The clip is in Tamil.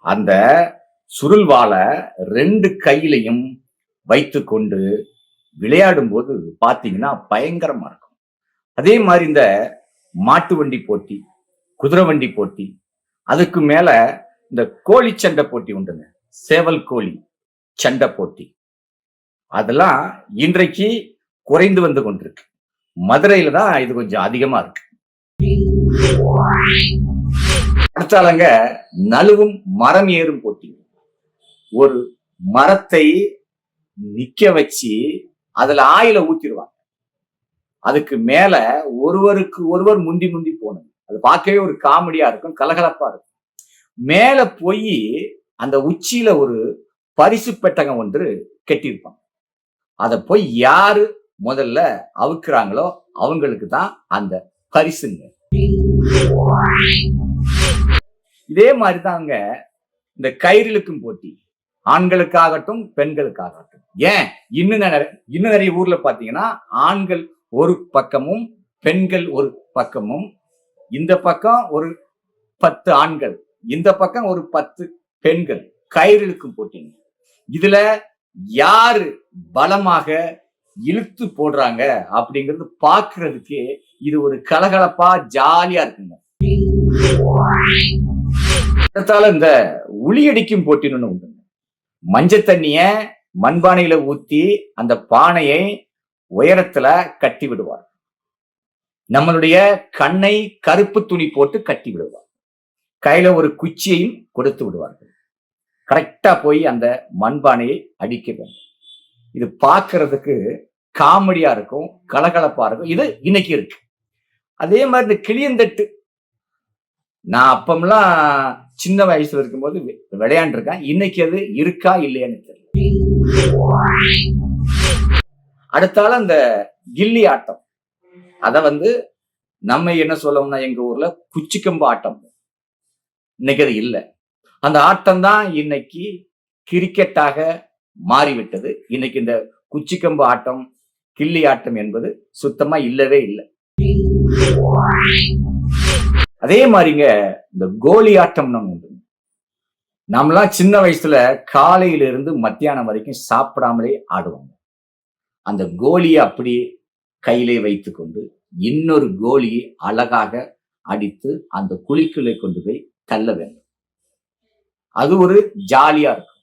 அந்த சுருள்வாளை 2 கையிலையும் வைத்துக்கொண்டு விளையாடும் போது பாத்தீங்கன்னா பயங்கரமா இருக்கும். அதே மாதிரி இந்த மாட்டு வண்டி போட்டி, குதிரை வண்டி போட்டி, அதுக்கு மேல இந்த கோழி சண்டை போட்டி உண்டுங்க. சேவல் கோழி சண்டை போட்டி. அதெல்லாம் இன்றைக்கு குறைந்து வந்து கொண்டிருக்கு. மதுரையில தான் இது கொஞ்சம் அதிகமா இருக்கு. அடுத்தாலங்க நழுவும் மரம் ஏறும் போட்டி. ஒரு மரத்தை நிக்க வச்சு அதுல ஆயில ஊத்திடுவாங்க. அதுக்கு மேல ஒருவருக்கு ஒருவர் முந்தி முந்தி போகணும். அது பார்க்கவே ஒரு காமெடியா இருக்கும், கலகலப்பா இருக்கும். மேல போய் அந்த உச்சியில ஒரு பரிசு பெட்டகம் ஒன்று கட்டியிருப்பாங்க. அத போய் யாரு முதல்ல அவுக்குறாங்களோ அவங்களுக்கு தான் அந்த பரிசுங்க. இதே மாதிரிதாங்க இந்த கயிறிழுக்கும் போட்டி, ஆண்களுக்காகட்டும் பெண்களுக்காகட்டும். ஏன் இன்னும் நிறைய ஊர்ல பாத்தீங்கன்னா ஆண்கள் ஒரு பக்கமும் பெண்கள் ஒரு பக்கமும், இந்த பக்கம் ஒரு 10 ஆண்கள், இந்த பக்கம் ஒரு 10 பெண்கள் கயிறிழுக்கும் போட்டிங்க. இதுல யாரு பலமாக இழுத்து போடுறாங்க அப்படிங்கிறது பாக்குறதுக்கு இது ஒரு கலகலப்பா ஜாலியா இருக்குங்க. இந்த உளியடிக்கும் போட்டின்னு உண்டு. மஞ்சள் தண்ணிய மண்பானையில ஊத்தி அந்த பானையை உயரத்துல கட்டி விடுவார். நம்மளுடைய கண்ணை கருப்பு துணி போட்டு கட்டி விடுவார். கையில ஒரு குச்சியையும் கொடுத்து விடுவார்கள். கரெக்டா போய் அந்த மண்பானையை அடிக்க வேண்டும். இது பார்க்கறதுக்கு காமெடியா இருக்கும், கலகலப்பா இருக்கும். இது இன்னைக்கு இருக்கு. அதே மாதிரி இந்த கிளியந்தட்டு, நான் அப்பமெல்லாம் சின்ன வயசுல இருக்கும்போது விளையாண்டுருக்கேன். இன்னைக்கு அது இருக்கா இல்லையான்னு தெரியல. அடுத்தால அந்த கில்லி ஆட்டம். அத நம்ம என்ன சொல்லணும்னா எங்க ஊர்ல குச்சிக்கம்பு ஆட்டம். இன்னைக்கு அது இல்லை. அந்த ஆட்டம் தான் இன்னைக்கு கிரிக்கெட்டாக மாறிவிட்டது. இன்னைக்கு இந்த குச்சிக்கம்பு ஆட்டம், கில்லி ஆட்டம் என்பது சுத்தமா இல்லவே இல்லை. அதே மாதிரிங்க இந்த கோலி ஆட்டம் உண்டு. நம்மளாம் சின்ன வயசுல காலையில இருந்து மத்தியானம் வரைக்கும் சாப்பிடாமலே ஆடுவாங்க. அந்த கோலியை அப்படியே கையிலே வைத்துக்கொண்டு இன்னொரு கோலியை அழகாக அடித்து அந்த குழிக்குள்ளே கொண்டு போய் தள்ள வேண்டும். அது ஒரு ஜாலியா இருக்கும்.